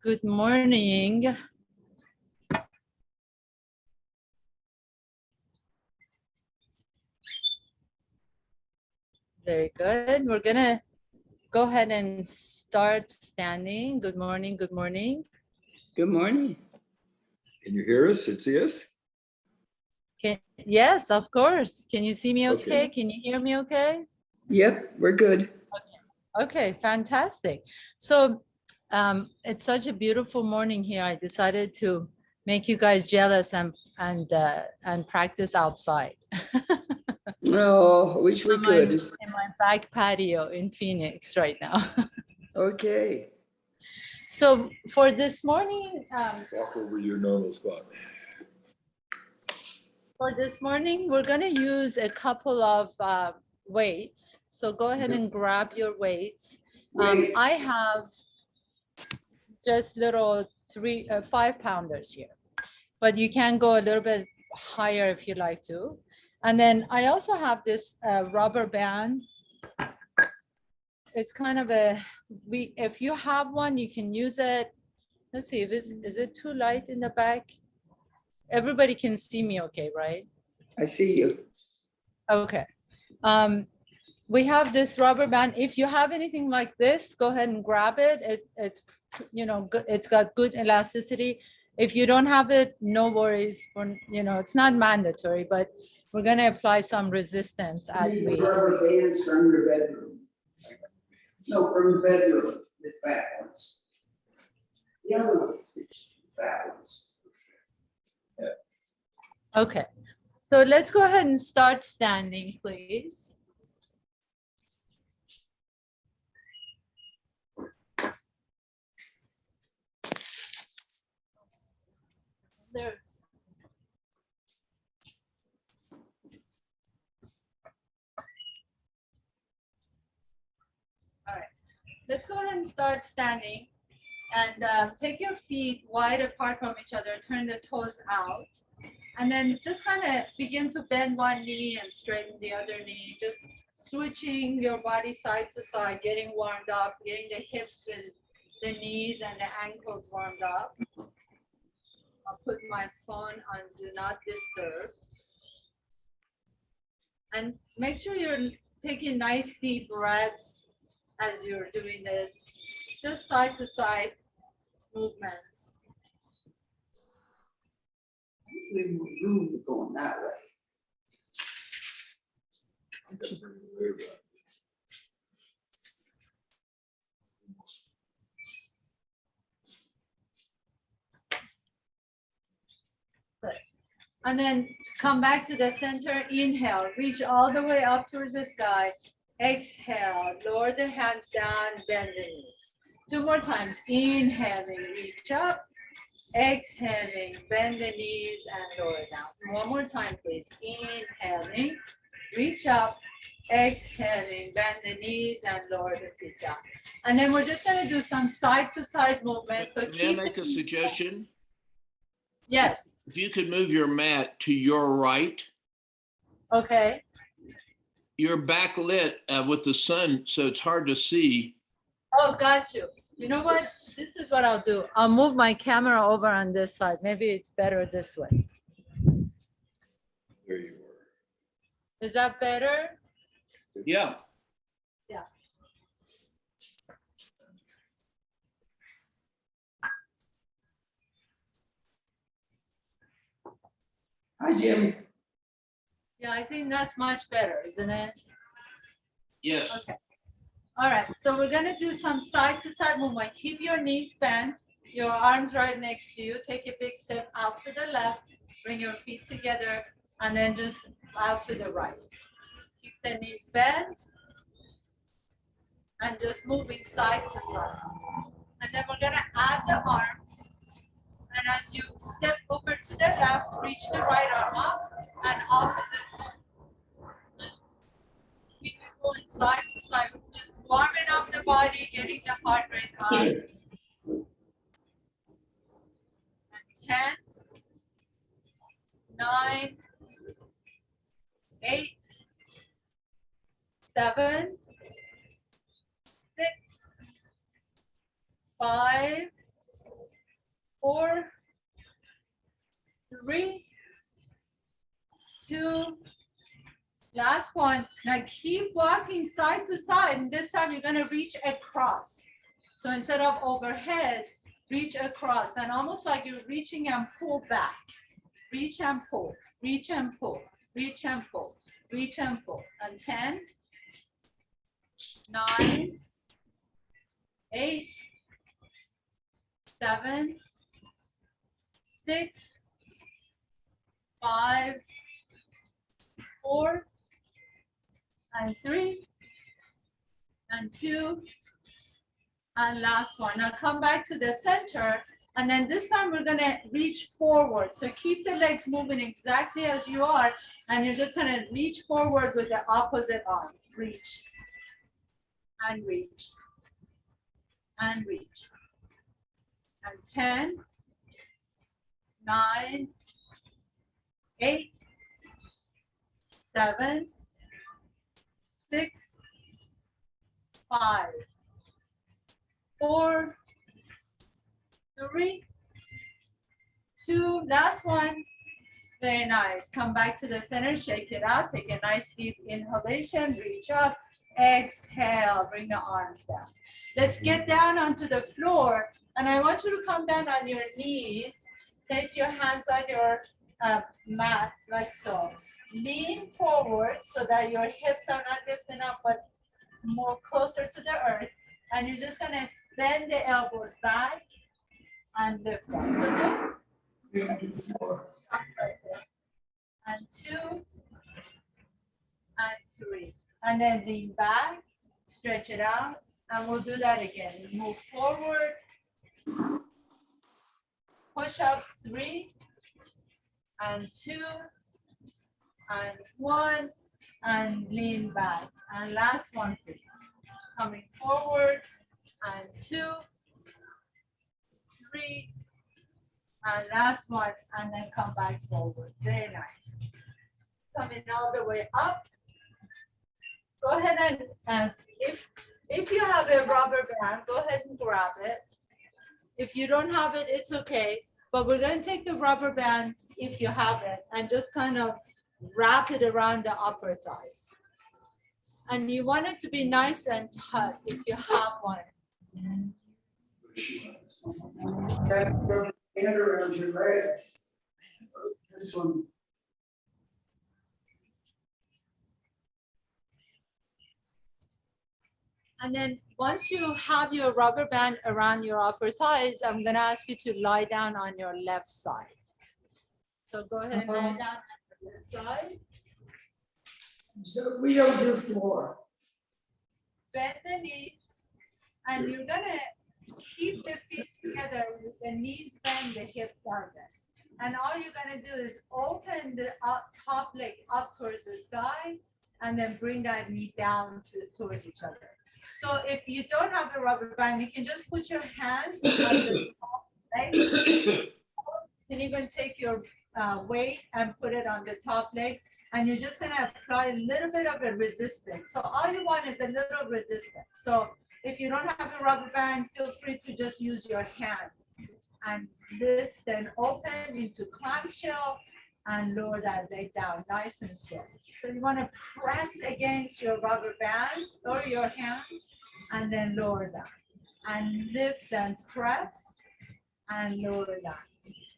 Good morning. Very good. We're gonna go ahead and start standing. Good morning, good morning. Good morning. Can you hear us and see us? Yes, of course. Can you see me okay? Okay. Can you hear me okay? Yep, we're good. Okay, fantastic. So it's such a beautiful morning here. I decided to make you guys jealous and practice outside. Oh, I wish we could. In my back patio in Phoenix right now. Okay. So for this morning, Walk over your normal spot. for this morning, we're going to use a couple of weights. So go ahead and grab your weights. I have just little 5-pounders here, but you can go a little bit higher if you like to. And then I also have this rubber band. It's kind of if you have one, you can use it. Let's see, is it too light in the back? Everybody can see me okay, right? I see you. Okay. We have this rubber band. If you have anything like this, go ahead and grab it. It's, it's got good elasticity. If you don't have it, no worries. It's not mandatory, but we're going to apply some resistance as we. Rubber bands from your bedroom. No, from the bedroom, the fat ones. The other ones, the fat ones. Okay. So let's go ahead and start standing, please. There. All right, let's go ahead and start standing and take your feet wide apart from each other, turn the toes out, and then just kind of begin to bend one knee and straighten the other knee, just switching your body side to side, getting warmed up, getting the hips and the knees and the ankles warmed up. I'll put my phone on do not disturb. And make sure you're taking nice deep breaths as you're doing this, just side to side movements. We have room going that way. I'm gonna bring it way back. Good. And then to come back to the center, inhale, reach all the way up towards the sky. Exhale, lower the hands down, bend the knees. 2 more times, inhaling, reach up. Exhaling, bend the knees and lower down. 1 more time, please. Inhaling, reach up. Exhaling, bend the knees and lower the feet down. And then we're just going to do some side-to-side movements. So May I make a suggestion? Yes. If you could move your mat to your right, Okay. you're backlit with the sun, so it's hard to see. Oh, got you. You know what? This is what I'll do. I'll move my camera over on this side. Maybe it's better this way. There you are. Is that better? Yeah. Yeah. Hi, Jim. Yeah, I think that's much better, isn't it? Yes. Okay. All right, so we're gonna do some side-to-side movement. Keep your knees bent, your arms right next to you. Take a big step out to the left, bring your feet together, and then just out to the right. Keep the knees bent, and just moving side to side. And then we're gonna add the arms. And as you step over to the left, reach the right arm up and opposite side. Keep it going side to side, just warming up the body, getting the heart rate up. And 10, 9, 8, 7, 6, 5, 4, 3, 2, last one. Now keep walking side to side, and this time you're gonna reach across. So instead of overhead, reach across, and almost like you're reaching and pull back. Reach and pull, reach and pull, reach and pull, reach and pull. And 10, 9, 8, 7, 6, 5, 4, and 3, and 2, and last one. Now come back to the center, and then this time we're gonna reach forward. So keep the legs moving exactly as you are, and you're just gonna reach forward with the opposite arm. Reach, and reach, and reach. And 10, 9, 8, 7, 6, 5, 4, 3, 2, last one. Very nice. Come back to the center, shake it out, take a nice deep inhalation, reach up, exhale, bring the arms down. Let's get down onto the floor, and I want you to come down on your knees, place your hands on your mat, like so. Lean forward so that your hips are not lifting up, but more closer to the earth, and you're just gonna bend the elbows back and lift up. So just like this. And 2, and 3. And then lean back, stretch it out, and we'll do that again. Move forward. Push-ups 3, and 2, and 1, and lean back. And last one, please. Coming forward, and 2, 3, and last one, and then come back forward. Very nice. Coming all the way up. Go ahead and if you have a rubber band, go ahead and grab it. If you don't have it, it's okay. But we're going to take the rubber band, if you have it, and just kind of wrap it around the upper thighs. And you want it to be nice and tight if you have one. That hand around your legs. This one. And then once you have your rubber band around your upper thighs, I'm going to ask you to lie down on your left side. So go ahead and lie down on the left side. So we don't do floor. Bend the knees, and you're going to keep the feet together with the knees bent, the hips are bent. And all you're going to do is open the top leg up towards the sky, and then bring that knee down towards each other. So if you don't have a rubber band, you can just put your hands on the top leg. You can even take your weight and put it on the top leg, and you're just gonna apply a little bit of a resistance. So all you want is a little resistance. So if you don't have a rubber band, feel free to just use your hand. And lift and open into clamshell and lower that leg down, nice and slow. So you want to press against your rubber band or your hand, and then lower down. And lift and press and lower down.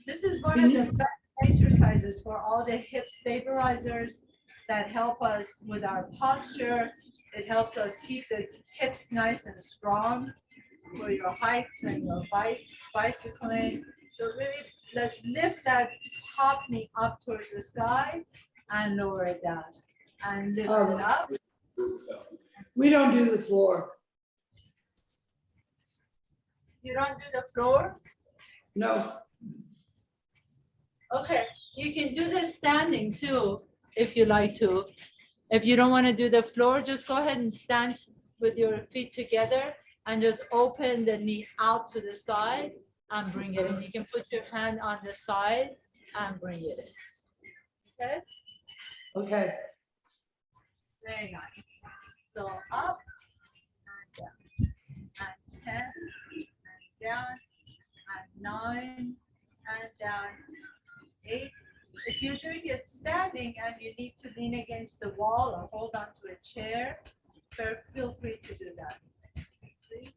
This is one of the best exercises for all the hip stabilizers that help us with our posture. It helps us keep the hips nice and strong for your hikes and your bicycling. So really, let's lift that top knee up towards the sky and lower it down. And lift it up. We don't do the floor. You don't do the floor? No. Okay, you can do the standing too, if you like to. If you don't want to do the floor, just go ahead and stand with your feet together and just open the knee out to the side and bring it in. You can put your hand on the side and bring it in. Okay? Okay. Very nice. So up and down, and 10, and down, and 9, and down 8. If you're doing it standing and you need to lean against the wall or hold on to a chair, feel free to do that. 3,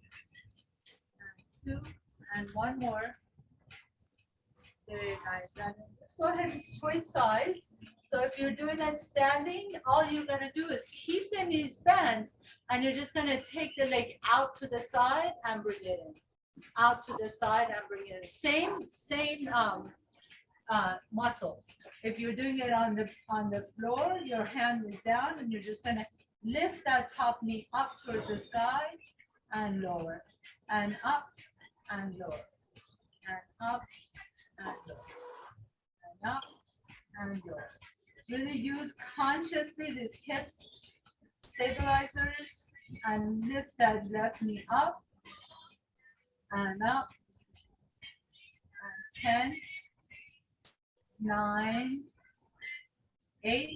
and 2, and 1 more. Very nice. And let's go ahead and switch sides. So if you're doing that standing, all you're going to do is keep the knees bent, and you're just going to take the leg out to the side and bring it in. Out to the side and bring it in. Same muscles. If you're doing it on the floor, your hand is down, and you're just going to lift that top knee up towards the sky and lower, and up and lower, and up and lower, and up and lower. Really use consciously these hips stabilizers and lift that left knee up and up. And 10, 9, 8,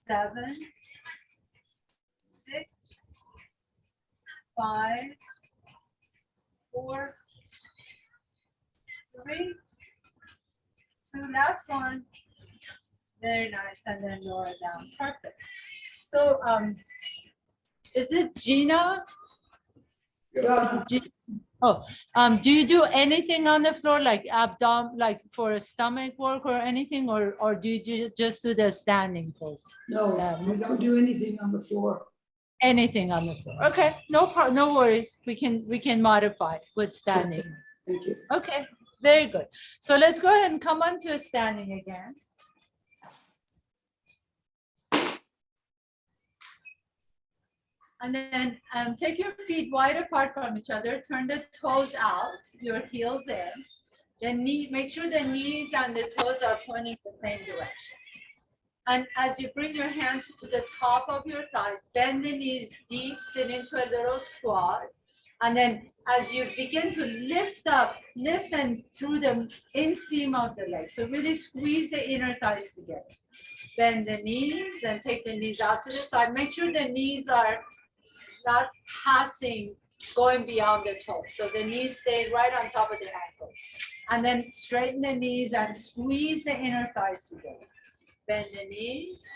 7, 6, 5, 4, 3, 2, last one. Very nice, and then lower down. Perfect. So, is it Gina? Yeah. Is it Gina? Oh, do you do anything on the floor like abdomen, like for a stomach work or anything, or do you just do the standing pose? No, we don't do anything on the floor. Anything on the floor? Okay, no worries. We can modify with standing. Thank you. Okay, very good. So let's go ahead and come on to a standing again. And then take your feet wide apart from each other, turn the toes out, your heels in. Then make sure the knees and the toes are pointing the same direction. And as you bring your hands to the top of your thighs, bend the knees deep, sit into a little squat. And then as you begin to lift and through the inseam of the leg. So really squeeze the inner thighs together. Bend the knees and take the knees out to the side. Make sure the knees are not passing, going beyond the toes. So the knees stay right on top of the ankle. And then straighten the knees and squeeze the inner thighs together. Bend the knees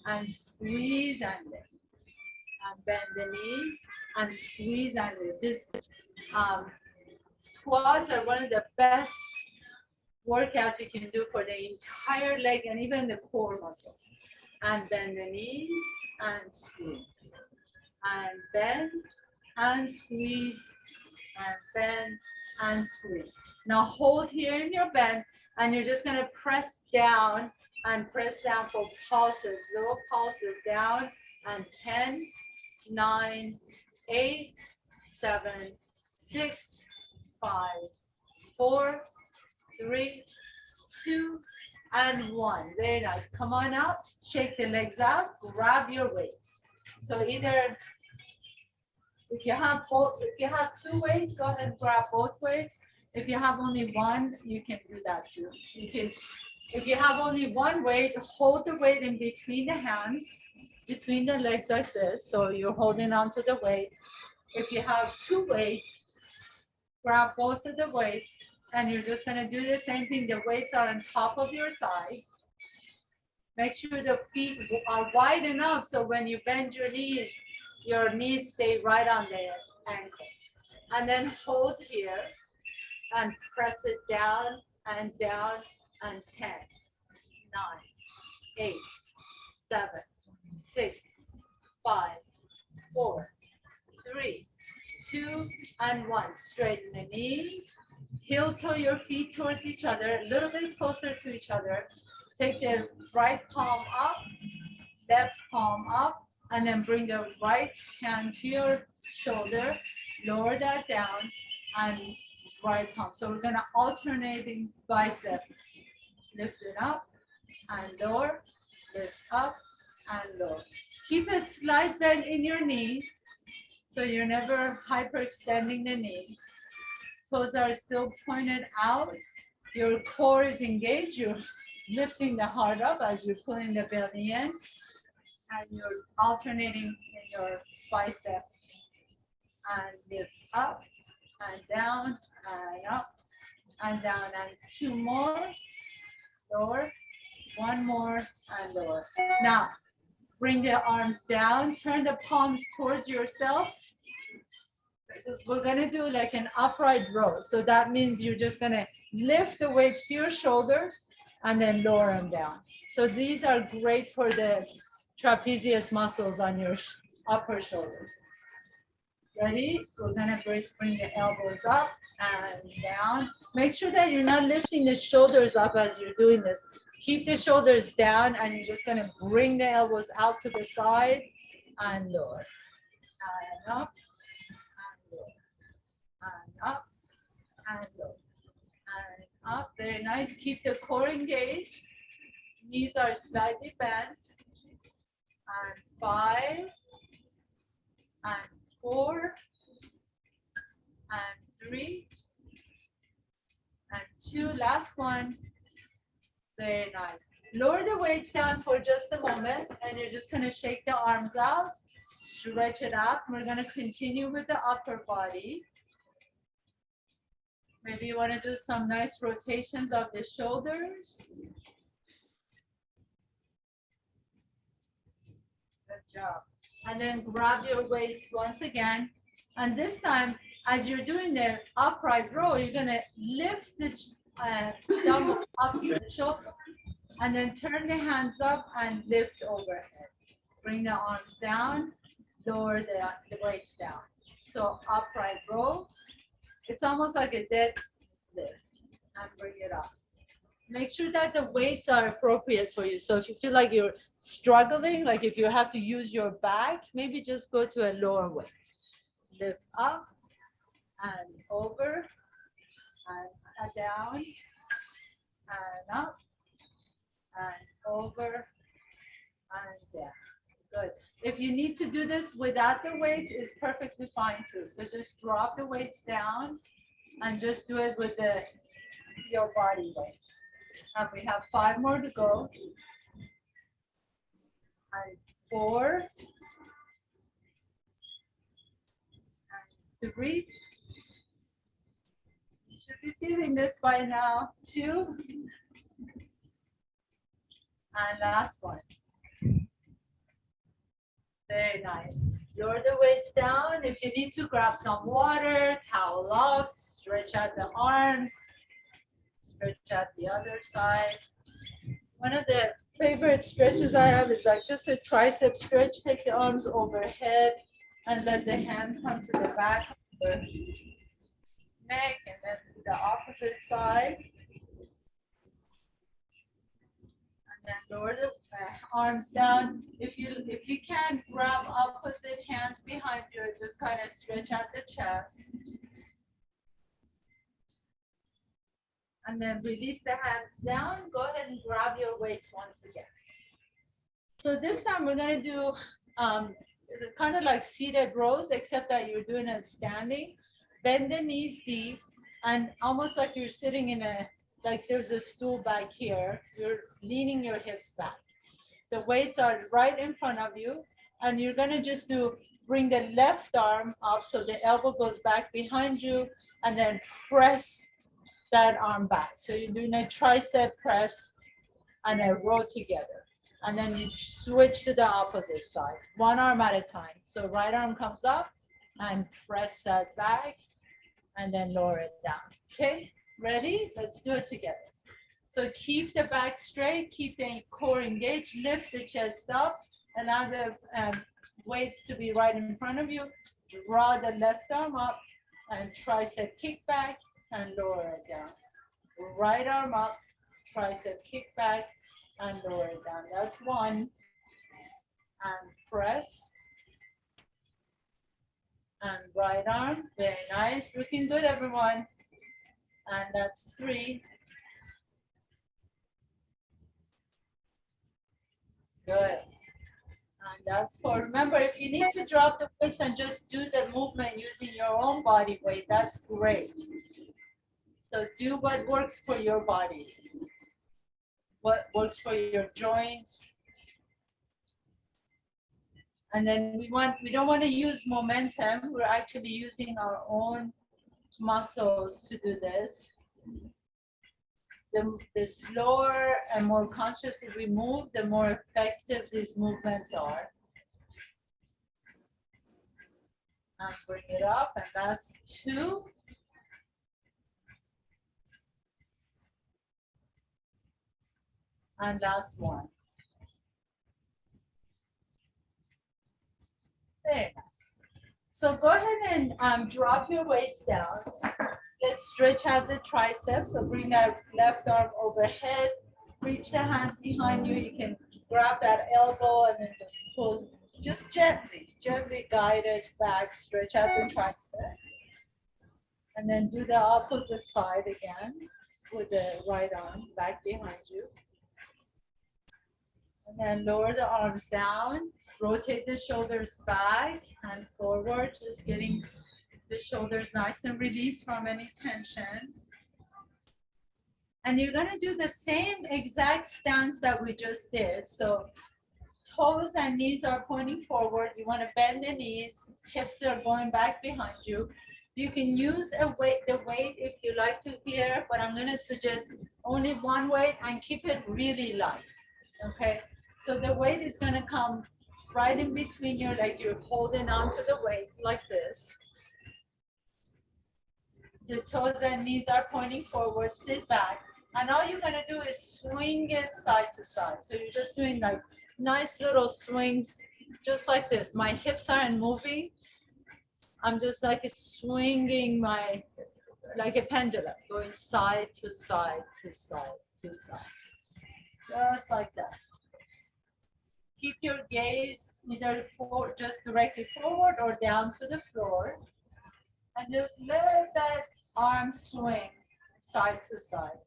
and squeeze and lift. And bend the knees and squeeze and lift. This squats are one of the best workouts you can do for the entire leg and even the core muscles. And bend the knees and squeeze. And bend and squeeze and bend and squeeze. Now hold here in your bend, and you're just going to press down for pulses, little pulses down, and 10, 9, 8, 7, 6, 5, 4, 3, 2, and 1. Very nice. Come on up, shake the legs out, grab your weights. So either if you have 2 weights, go ahead and grab both weights. If you have only one, you can do that too. If you have only one weight, hold the weight in between the hands, between the legs like this. So you're holding on to the weight. If you have 2 weights, grab both of the weights, and you're just gonna do the same thing. The weights are on top of your thigh. Make sure the feet are wide enough so when you bend your knees stay right on the ankles. And then hold here and press it down and down, and 10, 9, 8, 7, 6, 5, 4, 3, 2, and 1. Straighten the knees, heel toe your feet towards each other, a little bit closer to each other. Take the right palm up, left palm up, and then bring the right hand to your shoulder, lower that down, and right palm. So we're gonna alternating biceps. Lift it up and lower, lift up and lower. Keep a slight bend in your knees, so you're never hyperextending the knees. Toes are still pointed out. Your core is engaged. You're lifting the heart up as you're pulling the belly in, and you're alternating in your biceps. And lift up and down and up and down, and 2 more, lower, 1 more, and lower. Now, bring the arms down, turn the palms towards yourself. We're gonna do like an upright row. So that means you're just gonna lift the weights to your shoulders and then lower them down. So these are great for the trapezius muscles on your upper shoulders. Ready? We're gonna bring the elbows up and down. Make sure that you're not lifting the shoulders up as you're doing this. Keep the shoulders down, and you're just gonna bring the elbows out to the side and lower. And up, and lower. And up, and lower. And up, very nice. Keep the core engaged. Knees are slightly bent. And 5, and 4, and 3, and 2. Last one. Very nice. Lower the weights down for just a moment, and you're just going to shake the arms out, stretch it out. We're going to continue with the upper body. Maybe you want to do some nice rotations of the shoulders. Good job. And then grab your weights once again. And this time, as you're doing the upright row, you're going to lift the thumb up to the shoulder, and then turn the hands up and lift overhead. Bring the arms down, lower the weights down. So upright row. It's almost like a dead lift, and bring it up. Make sure that the weights are appropriate for you. So if you feel like you're struggling, like if you have to use your back, maybe just go to a lower weight. Lift up and over and down and up and over and down. Good. If you need to do this without the weights, it's perfectly fine too. So just drop the weights down and just do it with your body weight. And we have 5 more to go. And 4. And 3. You should be feeling this by now. 2. And last one. Very nice. Lower the weights down. If you need to, grab some water, towel off, stretch out the arms, stretch out the other side. One of the favorite stretches I have is like just a tricep stretch. Take the arms overhead and let the hand come to the back of the neck, and then the opposite side. And then lower the arms down. If you can, grab opposite hands behind you, just kind of stretch out the chest. And then release the hands down. Go ahead and grab your weights once again. So this time we're going to do kind of like seated rows, except that you're doing it standing. Bend the knees deep, and almost like you're sitting in like there's a stool back here. You're leaning your hips back. The weights are right in front of you, and you're going to just bring the left arm up so the elbow goes back behind you, and then press that arm back. So you're doing a tricep press and a row together. And then you switch to the opposite side, one arm at a time. So right arm comes up and press that back and then lower it down. Okay, ready? Let's do it together. So keep the back straight, keep the core engaged, lift the chest up, allow the weights to be right in front of you. Draw the left arm up and tricep kick back and lower it down. Right arm up, tricep kick back and lower it down. That's 1. And press. And right arm, very nice. Looking good, everyone. And that's 3. Good. And that's 4. Remember, if you need to drop the weights and just do the movement using your own body weight, that's great. So do what works for your body, what works for your joints. And then we don't want to use momentum. We're actually using our own muscles to do this. The slower and more consciously we move, the more effective these movements are. And bring it up, and that's 2. And last 1. Very nice. So go ahead and drop your weights down. Let's stretch out the triceps. So bring that left arm overhead. Reach the hand behind you. You can grab that elbow and then just pull, just gently guide it back. Stretch out the tricep. And then do the opposite side again with the right arm back behind you. And then lower the arms down. Rotate the shoulders back and forward, just getting the shoulders nice and released from any tension. And you're gonna do the same exact stance that we just did. So toes and knees are pointing forward. You wanna bend the knees, hips are going back behind you. You can use the weight if you like to here, but I'm gonna suggest only one weight and keep it really light, okay? So the weight is gonna come right in between your legs. You're holding on to the weight like this. The toes and knees are pointing forward, sit back. And all you're gonna do is swing it side to side. So you're just doing like nice little swings, just like this. My hips aren't moving. I'm just like swinging like a pendulum, going side to side to side to side. Just like that. Keep your gaze either just directly forward or down to the floor. And just let that arm swing side to side.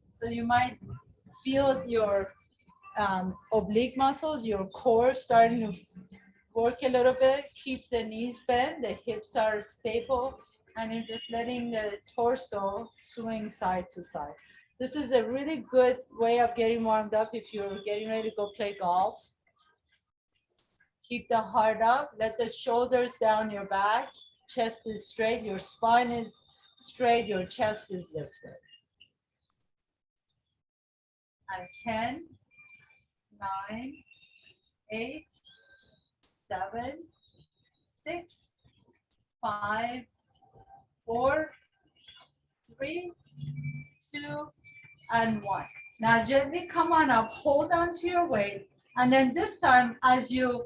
So you might feel your oblique muscles, your core starting to work a little bit. Keep the knees bent, the hips are stable, and you're just letting the torso swing side to side. This is a really good way of getting warmed up if you're getting ready to go play golf. Keep the heart up, let the shoulders down your back, chest is straight, your spine is straight, your chest is lifted. And 10, 9, 8, 7, 6, 5, 4, 3, 2, and 1. Now gently come on up, hold on to your weight, and then this time as you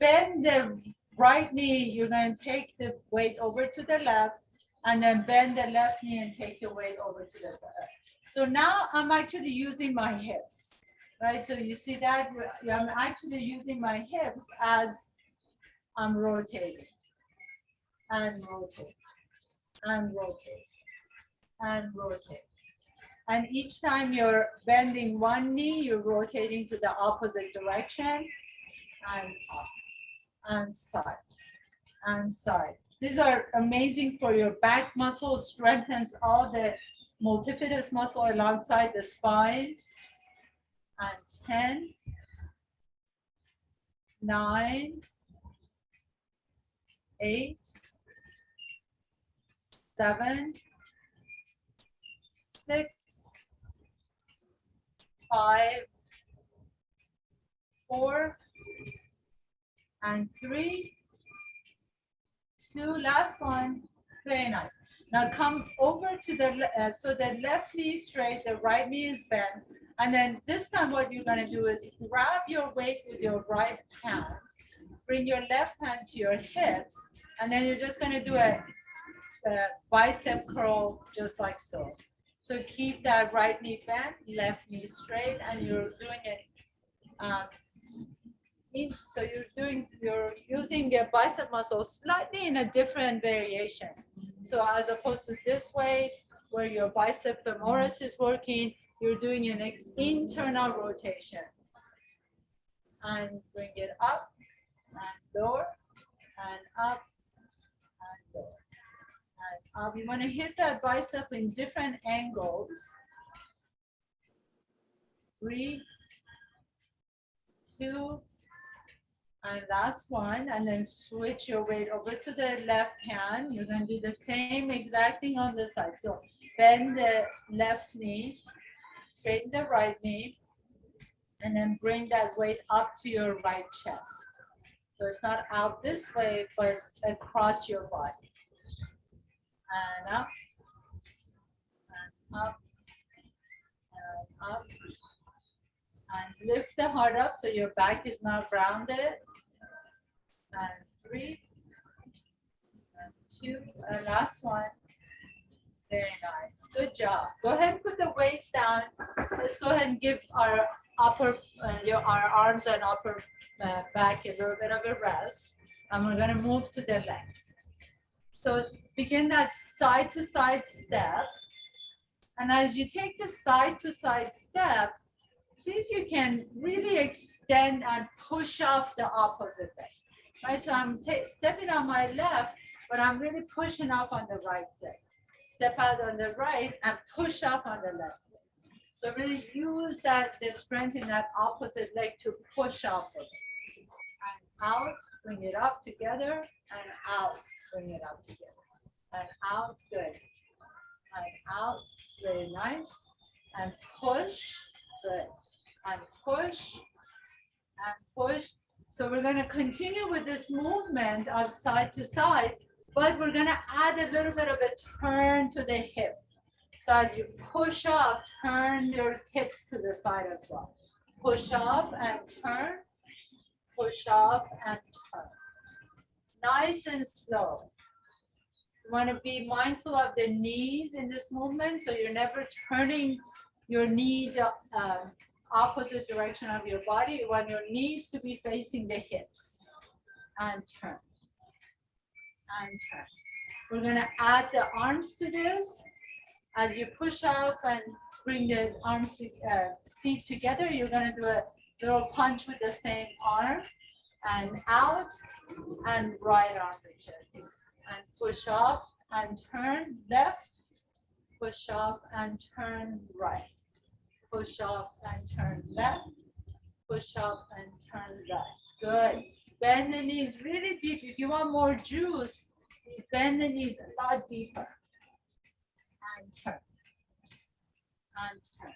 bend the right knee, you're going to take the weight over to the left, and then bend the left knee and take the weight over to the side. So now I'm actually using my hips, right? So you see that I'm actually using my hips as I'm rotating and rotate and rotate and rotate. And each time you're bending one knee, you're rotating to the opposite direction and up and side and side. These are amazing for your back muscle, strengthens all the multifidus muscle alongside the spine. And 10, 9, 8, 7, 6, 5, 4, and 3, 2, last one. Very nice. Now come over to the, so the left knee is straight, the right knee is bent. And then this time what you're gonna do is grab your weight with your right hand, bring your left hand to your hips, and then you're just gonna do a bicep curl just like so. So keep that right knee bent, left knee straight, and you're doing it so you're using your bicep muscle slightly in a different variation. So as opposed to this way, where your bicep femoris is working, you're doing an internal rotation. And bring it up and lower and up and lower and up. You want to hit that bicep in different angles. 3, 2, And last one, and then switch your weight over to the left hand. You're gonna do the same exact thing on the side. So bend the left knee, straighten the right knee, and then bring that weight up to your right chest. So it's not out this way, but across your body. And up, and up, and up. And lift the heart up so your back is not rounded. And 3, and 2, and last one. Very nice. Good job. Go ahead and put the weights down. Let's go ahead and give our upper, our arms and upper back a little bit of a rest. And we're going to move to the legs. So begin that side to side step. And as you take the side to side step, see if you can really extend and push off the opposite leg. Right, so I'm stepping on my left, but I'm really pushing up on the right leg. Step out on the right and push up on the left leg. So really use the strength in that opposite leg to push off the leg. And out, bring it up together, and out, bring it up together. And out, good. And out, very nice. And push, good. And push, and push. So we're going to continue with this movement of side to side, but we're going to add a little bit of a turn to the hip. So as you push up, turn your hips to the side as well. Push up and turn, push up and turn. Nice and slow. You want to be mindful of the knees in this movement, so you're never turning your knee the opposite direction of your body. You want your knees to be facing the hips. And turn. And turn. We're going to add the arms to this. As you push up and bring the arms, feet together, you're going to do a little punch with the same arm. And out, and right arm reaches. And push up and turn left. Push up and turn right. Push up and turn left. Push up and turn left. Good. Bend the knees really deep. If you want more juice, bend the knees a lot deeper. And turn. And turn.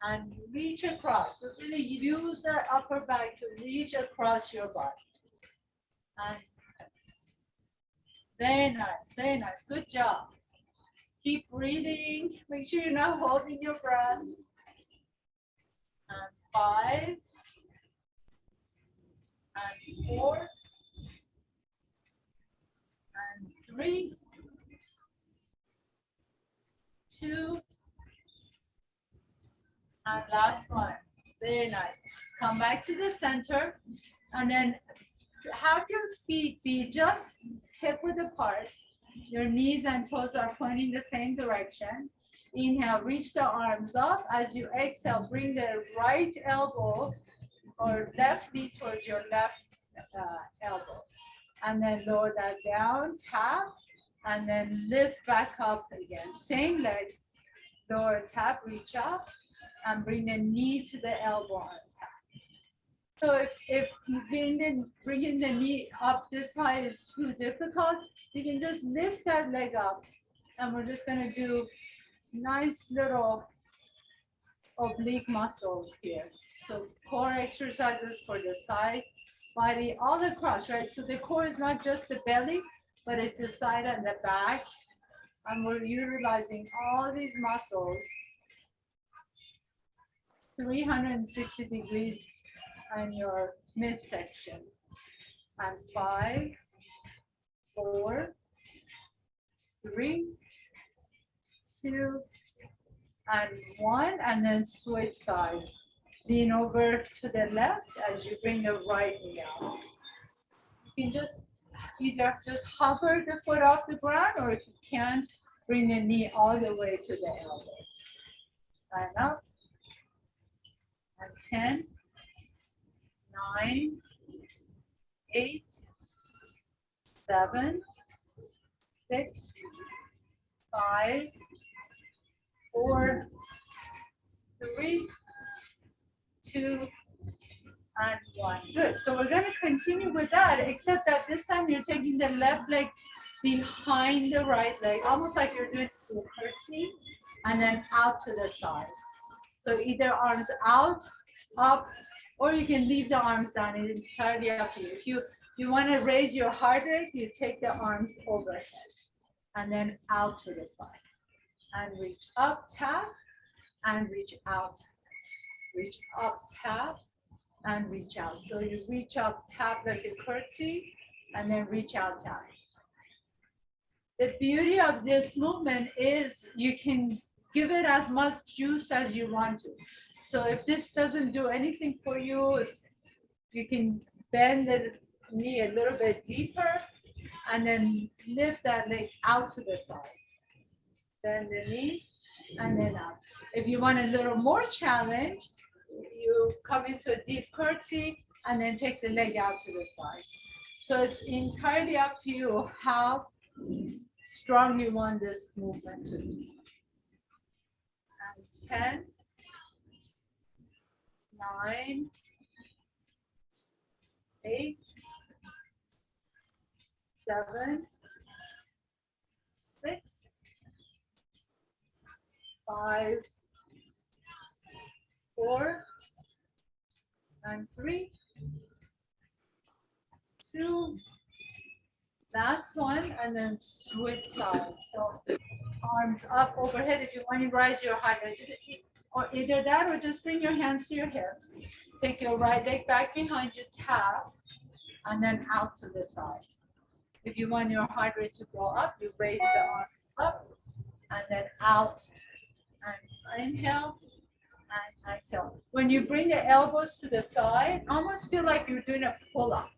And reach across. So really use the upper back to reach across your body. And very nice, very nice. Good job. Keep breathing. Make sure you're not holding your breath. And 5. And 4. And 3. 2. And last one. Very nice. Come back to the center. And then have your feet be just hip width apart. Your knees and toes are pointing the same direction. Inhale, reach the arms up. As you exhale, bring the right elbow or left knee towards your left elbow. And then lower that down, tap, and then lift back up again. Same leg, lower tap, reach up, and bring the knee to the elbow on tap. So if bringing the knee up this high is too difficult, you can just lift that leg up. And we're just going to do nice little oblique muscles here. So core exercises for the side, body, all across, right? So the core is not just the belly, but it's the side and the back. And we're utilizing all these muscles 360 degrees on your midsection. And 5, 4, 3, 2, and 1, and then switch side. Lean over to the left as you bring the right knee out. You can just either just hover the foot off the ground, or if you can, bring the knee all the way to the elbow. And up. And 10, 9, 8, 7, 6, 5, 4, 3, 2, and one. Good. So we're going to continue with that, except that this time you're taking the left leg behind the right leg, almost like you're doing a curtsy, and then out to the side. So either arms out, up, or you can leave the arms down. It's entirely up to you. If you want to raise your heart rate, you take the arms overhead and then out to the side. And reach up, tap, and reach out. Reach up, tap, and reach out. So you reach up, tap like a curtsy, and then reach out, tap. The beauty of this movement is you can give it as much juice as you want to. So if this doesn't do anything for you, you can bend the knee a little bit deeper and then lift that leg out to the side. Bend the knee and then up. If you want a little more challenge, you come into a deep curtsy and then take the leg out to the side. So it's entirely up to you how strong you want this movement to be. And 10, 9, 8, 7, 6, 5, 4, and 3, 2, last one, and then switch sides. So arms up overhead. If you want to rise your heart rate, or either that or just bring your hands to your hips. Take your right leg back behind you, tap, and then out to the side. If you want your heart rate to go up, you raise the arm up and then out and inhale and exhale. When you bring the elbows to the side, almost feel like you're doing a pull-up.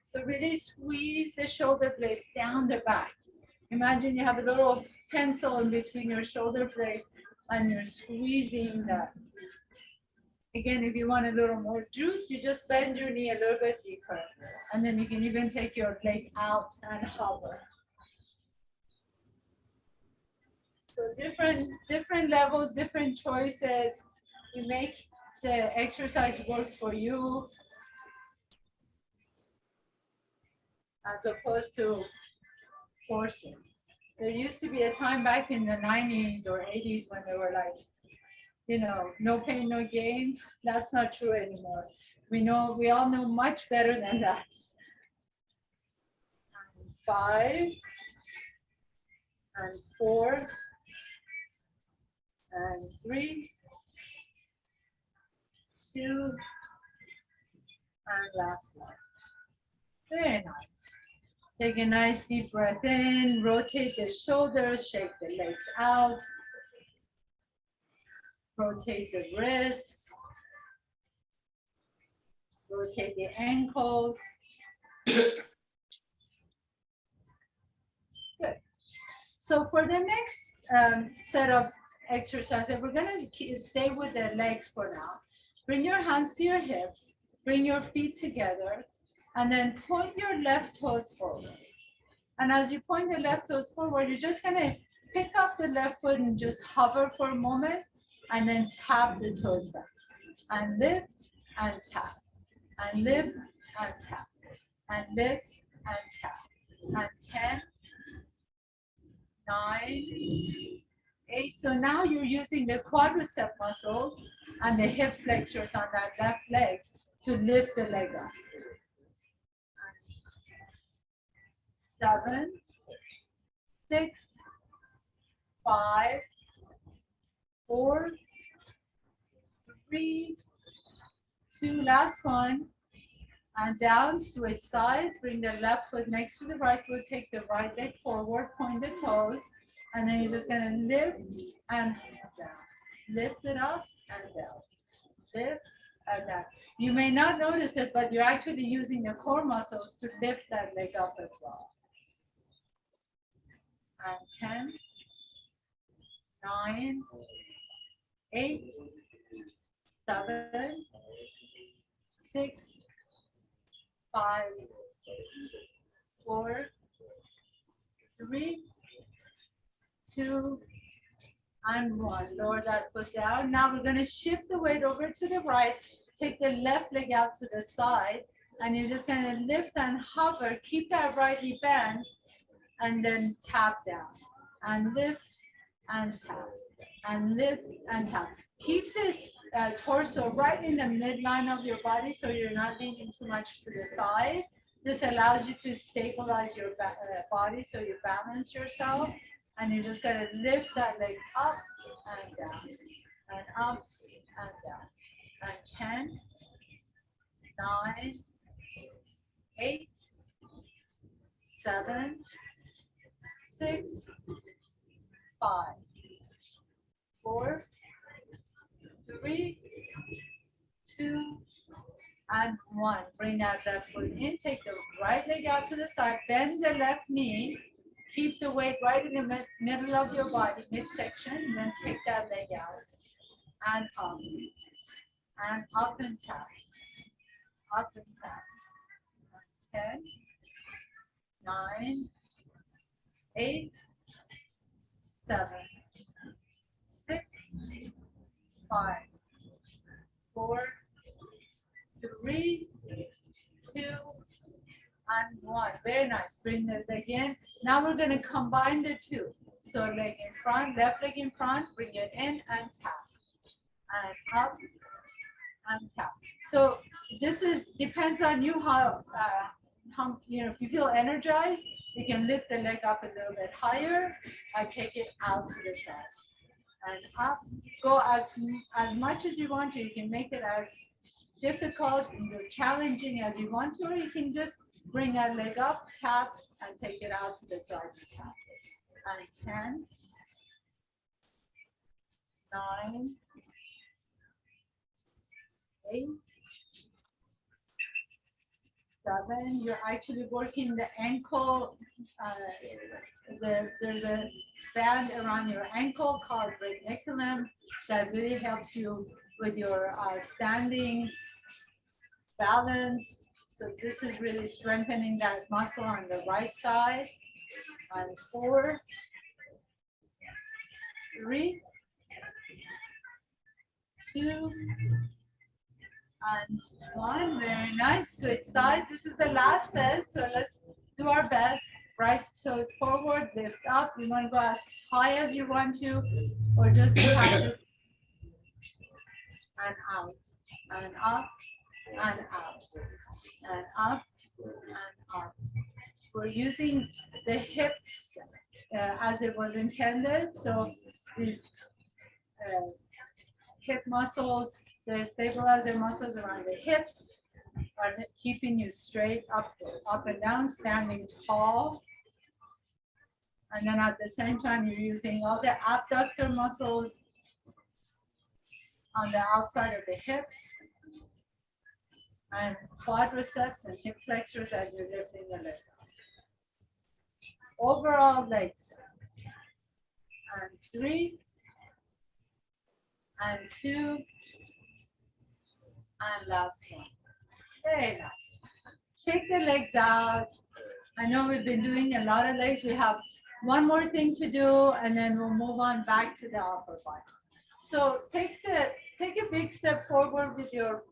So really squeeze the shoulder blades down the back. Imagine you have a little pencil in between your shoulder blades and you're squeezing that. Again, if you want a little more juice, you just bend your knee a little bit deeper. And then you can even take your leg out and hover. So different levels, different choices. You make the exercise work for you as opposed to forcing. There used to be a time back in the 90s or 80s when they were like, you know, no pain, no gain. That's not true anymore. We all know much better than that. 5 and 4 and 3, 2, and last one. Very nice. Take a nice deep breath in, rotate the shoulders, shake the legs out. Rotate the wrists. Rotate the ankles. Good. So for the next set of exercises, we're gonna stay with the legs for now. Bring your hands to your hips, bring your feet together, and then point your left toes forward. And as you point the left toes forward, you're just gonna pick up the left foot and just hover for a moment, and then tap the toes back. And lift and tap. And lift and tap. And lift and tap. And 10, 9, 8. So now you're using the quadricep muscles and the hip flexors on that left leg to lift the leg up. And 7, 6, 5, 4, 3, 2, last one. And down, switch sides, bring the left foot next to the right foot, take the right leg forward, point the toes, and then you're just gonna lift and down. Lift it up and down. Lift and down. You may not notice it, but you're actually using the core muscles to lift that leg up as well. And 10, 9, 8, 7, 6, 5, 4, 3, 2, and 1. Lower that foot down. Now we're going to shift the weight over to the right. take the left leg out to the side, and you're just gonna lift and hover, keep that right knee bent, and then tap down, and lift and tap, and lift and tap. Keep this torso right in the midline of your body so you're not leaning too much to the side. This allows you to stabilize your body so you balance yourself. And you're just gonna lift that leg up and down, and up and down. And 10, 9, 8, 7, 6, 5, 4, 3, 2, and 1. Bring that left foot in. Take the right leg out to the side. Bend the left knee. Keep the weight right in the middle of your body, midsection. And then take that leg out. And up. And up and tap. Up and tap. 10, 9, 8, 7, 6, 5, 4, 3, 2, and 1. Very nice. Bring the leg in. Now we're going to combine the two. So leg in front, left leg in front, bring it in and tap. And up and tap. So this depends on you how if you feel energized, you can lift the leg up a little bit higher and take it out to the side. And up, go as much as you want to. You can make it as difficult and challenging as you want to, or you can just bring that leg up, tap, and take it out to the side and tap. And 10, 9, 8, 7. You're actually working the ankle. There's a band around your ankle called radiculum that really helps you with your standing balance. So this is really strengthening that muscle on the right side. And 4, 3, 2, and 1. Very nice. Switch sides. This is the last set, so let's do our best. Right toes forward, lift up. You want to go as high as you want to, or just and out, and up, and out, and up, and up. We're using the hips as it was intended. So these hip muscles, the stabilizer muscles around the hips are keeping you straight up and down, standing tall. And then at the same time, you're using all the abductor muscles on the outside of the hips and quadriceps and hip flexors as you're lifting the leg up. Overall legs. And 3, and 2, and last one. Very nice. Shake the legs out. I know we've been doing a lot of legs. We have one more thing to do, and then we'll move on back to the upper body. So take a big step forward with your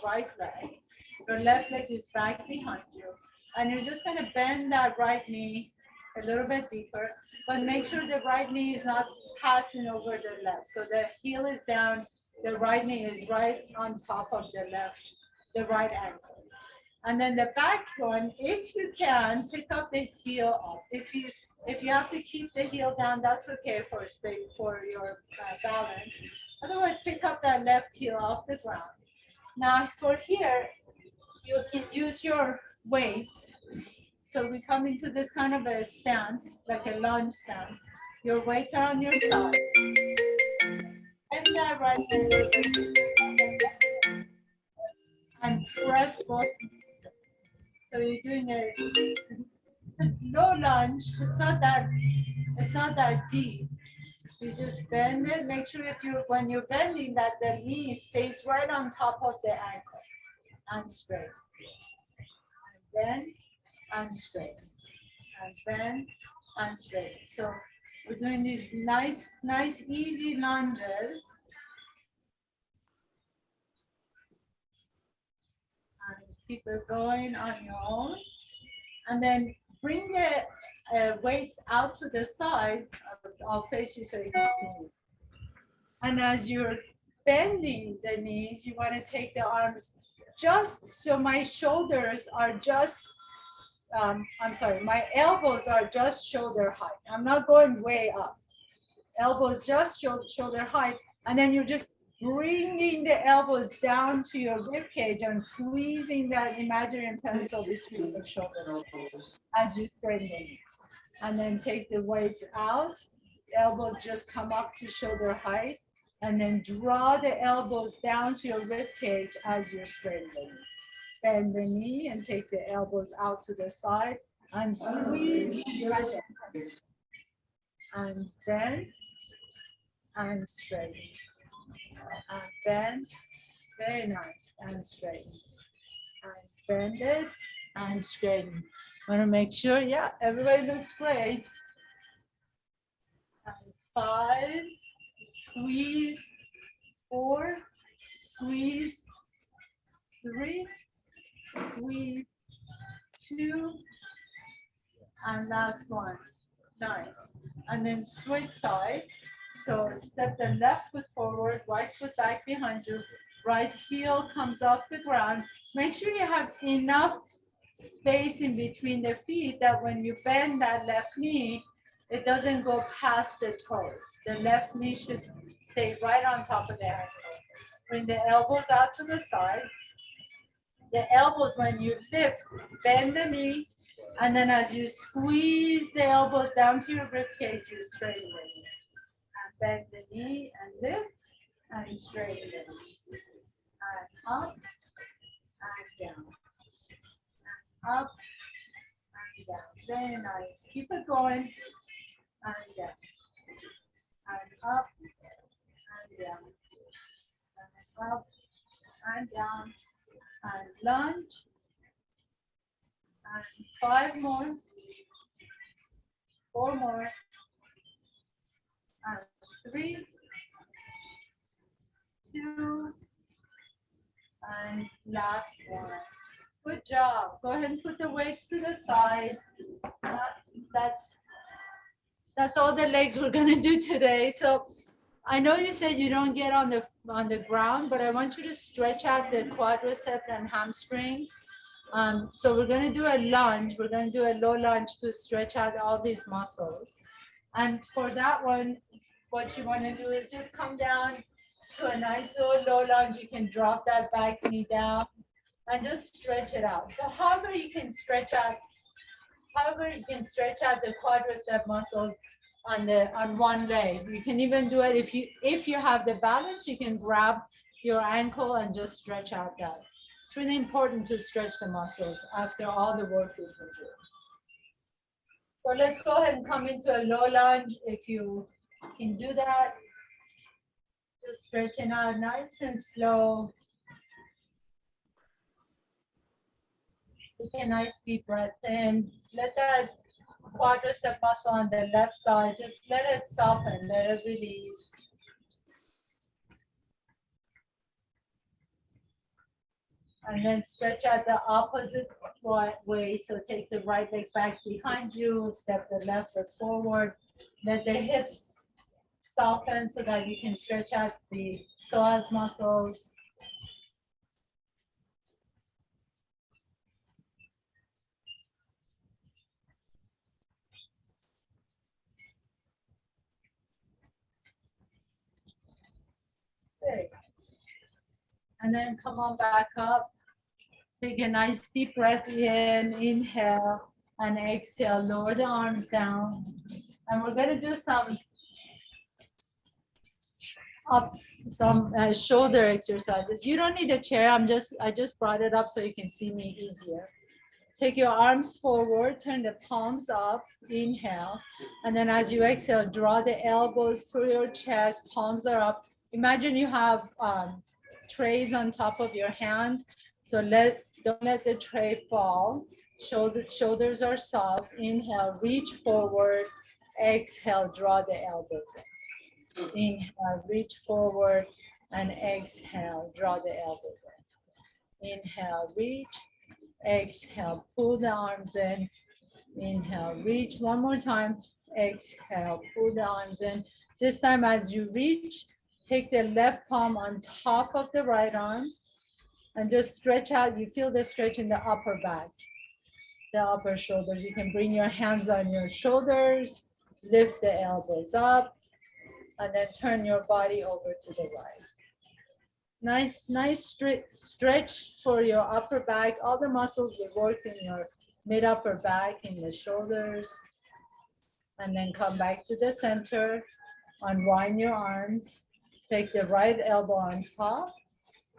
right leg. Your left leg is back behind you, and you're just going to bend that right knee a little bit deeper, but make sure the right knee is not passing over the left. So the heel is down, the right knee is right on top of the right ankle. And then the back one, if you can, pick up the heel up. If you have to keep the heel down, that's okay for your balance. Otherwise, pick up that left heel off the ground. Now for here, you can use your weights. So we come into this kind of a stance, like a lunge stance. Your weights are on your side. And that right leg. And press both. So you're doing a low lunge. It's not that deep. You just bend it. Make sure when you're bending that the knee stays right on top of the ankle and straight. And bend and straight. And bend and straight. So we're doing these nice, easy lunges. Keep it going on your own. And then bring the weights out to the side. I'll face you so you can see me. And as you're bending the knees, you want to take the arms just so my shoulders are just, I'm sorry, my elbows are just shoulder height. I'm not going way up. Elbows just shoulder height. And then you're just bringing the elbows down to your rib cage and squeezing that imaginary pencil between the shoulders as you straighten the knees. And then take the weights out. Elbows just come up to shoulder height. And then draw the elbows down to your rib cage as you're straightening the knee. Bend the knee and take the elbows out to the side and squeeze and bend and straighten. And bend, very nice, and straighten. And bend it and straighten. Want to make sure, yeah, everybody looks great. And 5, squeeze, 4, squeeze, 3, squeeze, 2, and last one. Nice. And then switch sides. So step the left foot forward, right foot back behind you, right heel comes off the ground. Make sure you have enough space in between the feet that when you bend that left knee, it doesn't go past the toes. The left knee should stay right on top of the ankle. Bring the elbows out to the side. The elbows, when you lift, bend the knee, and then as you squeeze the elbows down to your rib cage, you straighten the knee. And bend the knee and lift and straighten the knee. And up and down. And up and down. Very nice. Keep it going. And down. And up and down. And up and down. And lunge. And 5 more. 4 more. And 3, 2, and last one. Good job. Go ahead and put the weights to the side. That's all the legs we're gonna do today. So I know you said you don't get on the ground, but I want you to stretch out the quadriceps and hamstrings. So we're gonna do a lunge. We're gonna do a low lunge to stretch out all these muscles. And for that one, what you want to do is just come down to a nice little low lunge. You can drop that back knee down and just stretch it out. So however you can stretch out the quadricep muscles on one leg. You can even do it if you have the balance, you can grab your ankle and just stretch out that. It's really important to stretch the muscles after all the work we've been doing. So let's go ahead and come into a low lunge. If you can do that, just stretching out nice and slow. Take a nice deep breath in. Let that quadricep muscle on the left side, just let it soften, let it release. And then stretch out the opposite way. So take the right leg back behind you, step the left foot forward. Let the hips soften so that you can stretch out the psoas muscles. Very nice. And then come on back up. Take a nice deep breath in, inhale, and exhale. Lower the arms down. And we're going to do some shoulder exercises. You don't need a chair. I just brought it up so you can see me easier. Take your arms forward, turn the palms up, inhale. And then as you exhale, draw the elbows through your chest, palms are up. Imagine you have trays on top of your hands. So don't let the tray fall. Shoulders are soft. Inhale, reach forward. Exhale, draw the elbows in. Inhale, reach forward, and exhale, draw the elbows in. Inhale, reach. Exhale, pull the arms in. Inhale, reach one more time. Exhale, pull the arms in. This time as you reach, take the left palm on top of the right arm and just stretch out. You feel the stretch in the upper back, the upper shoulders. You can bring your hands on your shoulders, lift the elbows up, and then turn your body over to the right. Nice stretch for your upper back. All the muscles will work in your mid upper back, in the shoulders. And then come back to the center. Unwind your arms. Take the right elbow on top.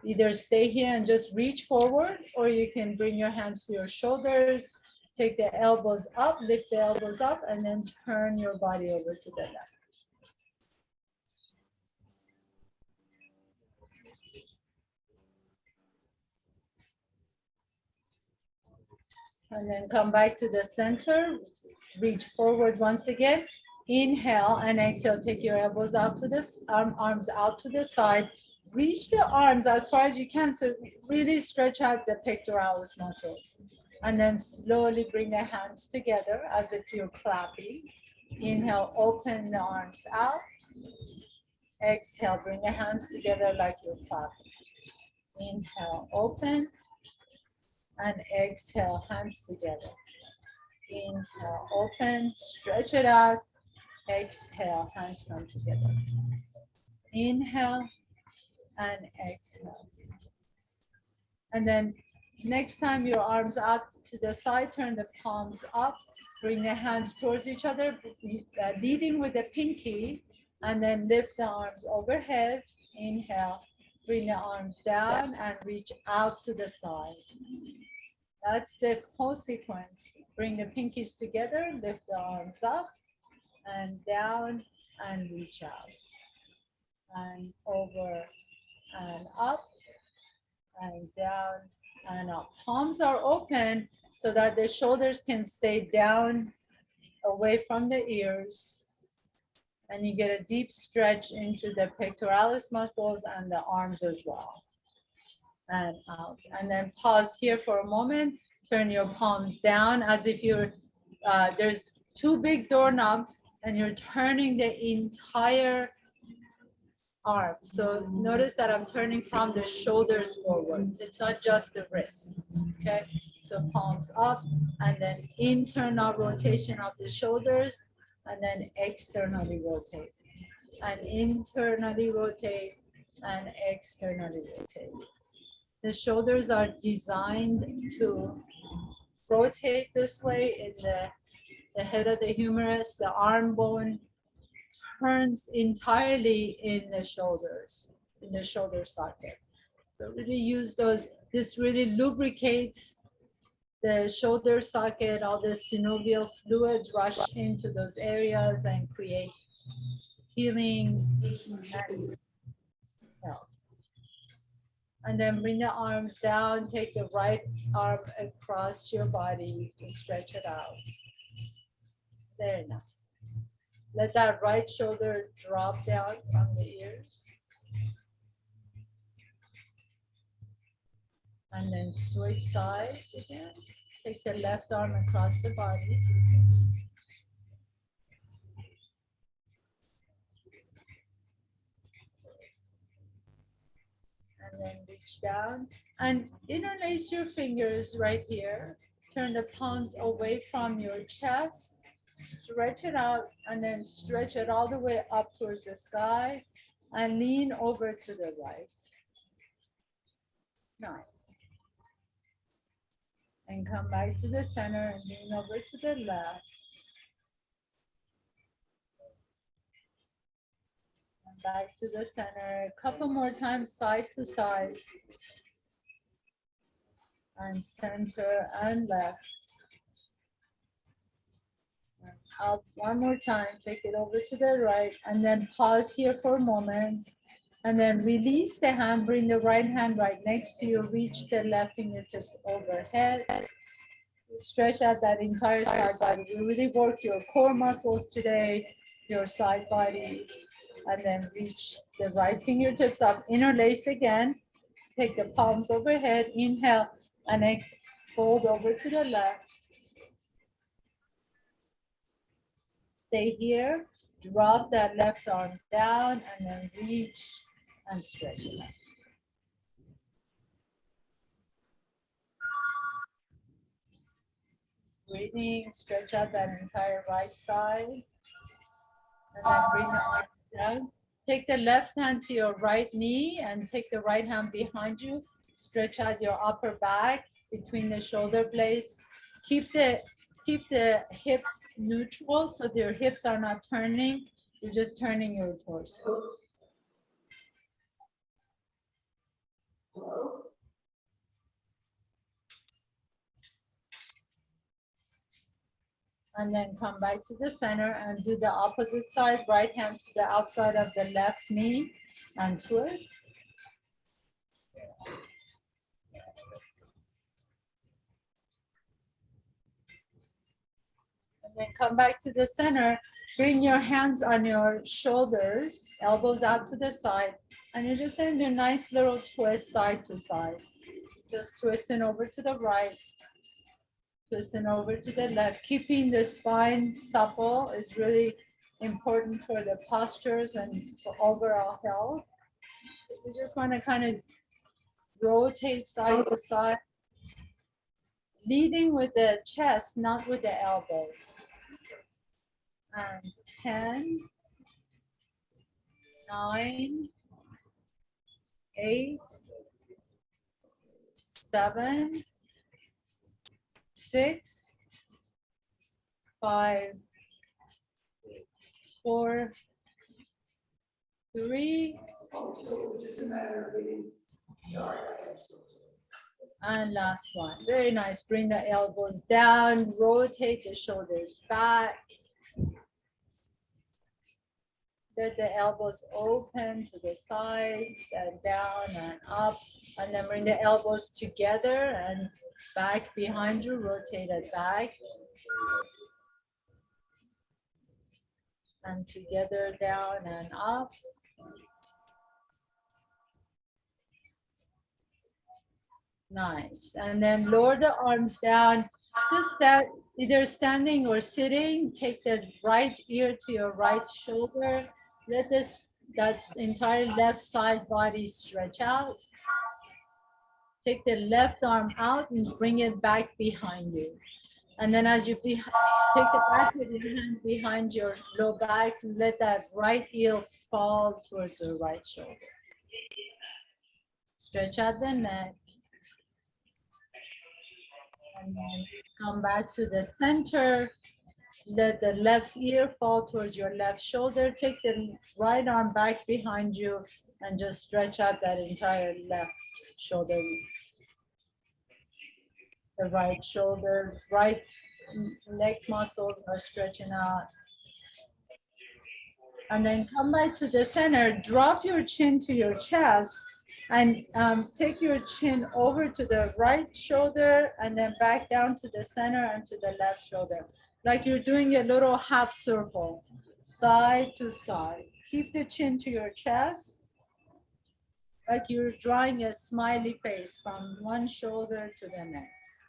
Either stay here and just reach forward, or you can bring your hands to your shoulders. Take the elbows up, lift the elbows up, and then turn your body over to the left. And then come back to the center, reach forward once again. Inhale and exhale, take your elbows out to this, arms out to the side. Reach the arms as far as you can, so really stretch out the pectoralis muscles. And then slowly bring the hands together as if you're clapping. Inhale, open the arms out. Exhale, bring the hands together like you're clapping. Inhale, open. And exhale, hands together. Inhale, open, stretch it out. Exhale, hands come together. Inhale and exhale. And then next time your arms out to the side, turn the palms up, bring the hands towards each other, leading with the pinky, and then lift the arms overhead. Inhale, bring the arms down and reach out to the side. That's the whole sequence. Bring the pinkies together, lift the arms up and down and reach out. And over and up and down and up. Palms are open so that the shoulders can stay down away from the ears. And you get a deep stretch into the pectoralis muscles and the arms as well. And out. And then pause here for a moment. Turn your palms down as if you're, there's two big doorknobs and you're turning the entire arm. So notice that I'm turning from the shoulders forward. It's not just the wrist, okay? So palms up and then internal rotation of the shoulders and then externally rotate. And internally rotate and externally rotate. The shoulders are designed to rotate this way in the head of the humerus. The arm bone turns entirely in the shoulders, in the shoulder socket. So really use those. This really lubricates the shoulder socket. All the synovial fluids rush into those areas and create healing and health. And then bring the arms down, take the right arm across your body to stretch it out. Very nice. Let that right shoulder drop down from the ears. And then switch sides again. Take the left arm across the body. And then reach down and interlace your fingers right here. Turn the palms away from your chest. Stretch it out and then stretch it all the way up towards the sky and lean over to the right. Nice. And come back to the center and lean over to the left. And back to the center. A couple more times, side to side. And center and left. And up one more time, take it over to the right, and then pause here for a moment. And then release the hand, bring the right hand right next to you, reach the left fingertips overhead. Stretch out that entire side body. We really worked your core muscles today, your side body, and then reach the right fingertips up, interlace again. Take the palms overhead, inhale and exhale. fold over to the left. Stay here, drop that left arm down and then reach and stretch it out. Breathing, stretch out that entire right side. And then bring the arm down. Take the left hand to your right knee and take the right hand behind you. Stretch out your upper back between the shoulder blades. Keep the hips neutral so your hips are not turning. You're just turning your torso. Hello? And then come back to the center and do the opposite side, right hand to the outside of the left knee and twist. And then come back to the center, bring your hands on your shoulders, elbows out to the side, and you're just gonna do a nice little twist side to side. Just twisting over to the right, twisting over to the left. Keeping the spine supple is really important for the postures and for overall health. You just want to kind of rotate side to side, leading with the chest, not with the elbows. And 10, 9, 8, 7, 6, 5, 4, 3, Also, just a matter of getting, sorry, I have so. and last one. Very nice. Bring the elbows down, rotate the shoulders back. Let the elbows open to the sides and down and up. And then bring the elbows together and back behind you, rotate it back. And together, down and up. Nice. And then lower the arms down. Just that, either standing or sitting. Take the right ear to your right shoulder. Let that entire left side body stretch out. Take the left arm out and bring it back behind you. And then as you take the back of your hand behind your low back, let that right heel fall towards the right shoulder. Stretch out the neck. And then come back to the center. Let the left ear fall towards your left shoulder. Take the right arm back behind you and just stretch out that entire left shoulder. The right shoulder, right leg muscles are stretching out. And then come back to the center. Drop your chin to your chest and take your chin over to the right shoulder and then back down to the center and to the left shoulder. Like you're doing a little half circle, side to side. Keep the chin to your chest, like you're drawing a smiley face from one shoulder to the next.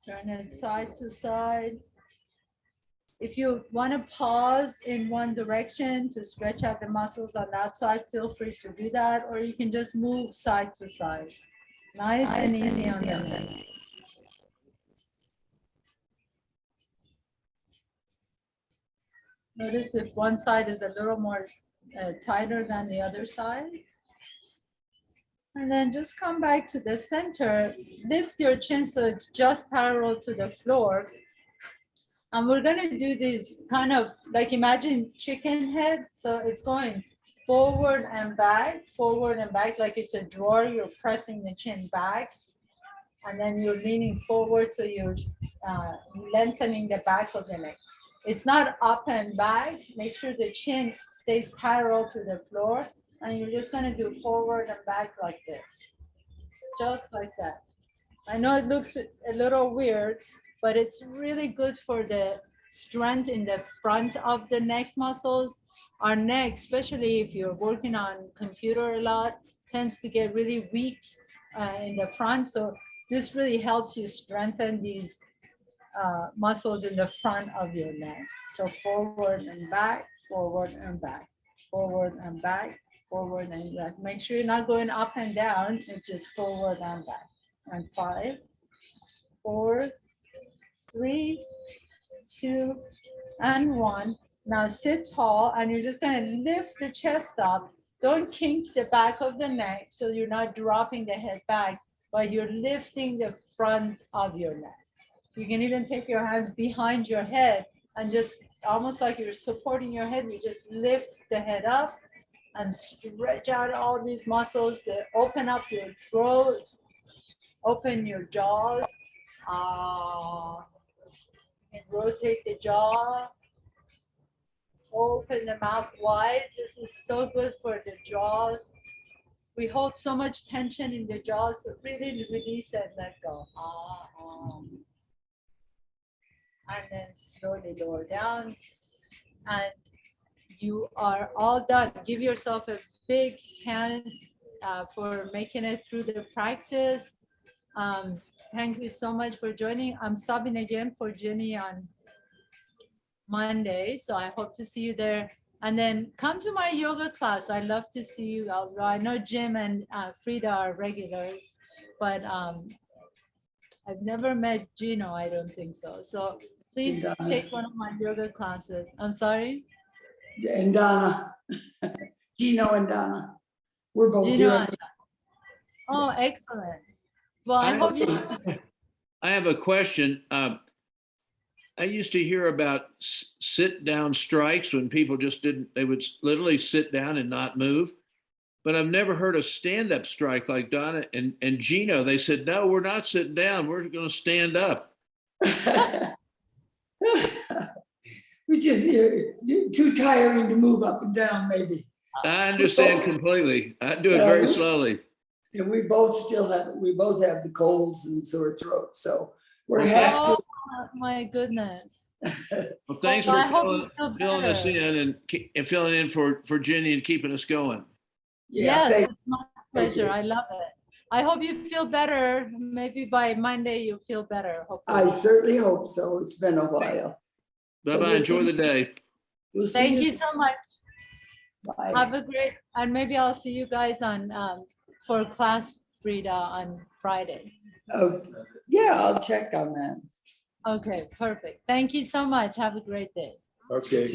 Turn it side to side. If you want to pause in one direction to stretch out the muscles on that side, feel free to do that, or you can just move side to side. Nice and easy on the neck. Notice if one side is a little more tighter than the other side. And then just come back to the center. Lift your chin so it's just parallel to the floor. And we're gonna do this kind of like imagine chicken head. So it's going forward and back, like it's a drawer. You're pressing the chin back. And then you're leaning forward, so you're lengthening the back of the neck. It's not up and back. Make sure the chin stays parallel to the floor. And you're just gonna do forward and back like this. Just like that. I know it looks a little weird, but it's really good for the strength in the front of the neck muscles Our neck, especially if you're working on computer a lot, tends to get really weak in the front. So this really helps you strengthen these muscles in the front of your neck. So forward and back, forward and back, forward and back, forward and back. Make sure you're not going up and down. It's just forward and back. And 5, 4, 3, 2, and 1. Now sit tall, and you're just gonna lift the chest up. Don't kink the back of the neck so you're not dropping the head back, but you're lifting the front of your neck. You can even take your hands behind your head and just almost like you're supporting your head. You just lift the head up and stretch out all these muscles that open up your throat, open your jaws, and rotate the jaw. Open the mouth wide. This is so good for the jaws. We hold so much tension in the jaws, so really release and let go. And then slowly lower down. And you are all done. Give yourself a big hand for making it through the practice. Thank you so much for joining. I'm subbing again for Jenny on Monday, so I hope to see you there. And then come to my yoga class. I love to see you. Although I know Jim and Frida are regulars, but I've never met Gino. I don't think so. So please take one of my yoga classes. I'm sorry. And Donna, Gino and Donna, we're both Gino here. and- Oh, Yes. excellent. Well, I hope you. I have a question. I used to hear about sit down strikes when people just they would literally sit down and not move. But I've never heard a stand up strike like Donna and Gino. They said, no, we're not sitting down. We're going to stand up. Which is too tiring to move up and down, maybe. I understand completely. I do it very slowly. And we both have the colds and sore throats, so we're Okay. half. Oh my goodness. Well, thanks Well, for I hope you feel filling us better. in and filling in for Jenny and keeping us going. Yeah, Yes, thank- it's my thank pleasure. you. I love it. I hope you feel better. Maybe by Monday you'll feel better. I Hopefully. certainly hope so. It's been a while. Bye-bye. Enjoy the day. We'll see Thank you so much. Bye. Have a great, and maybe I'll see you guys on for class, Frida, on Friday. Oh, yeah, I'll check on that. Okay, perfect. Thank you so much. Have a great day. Okay.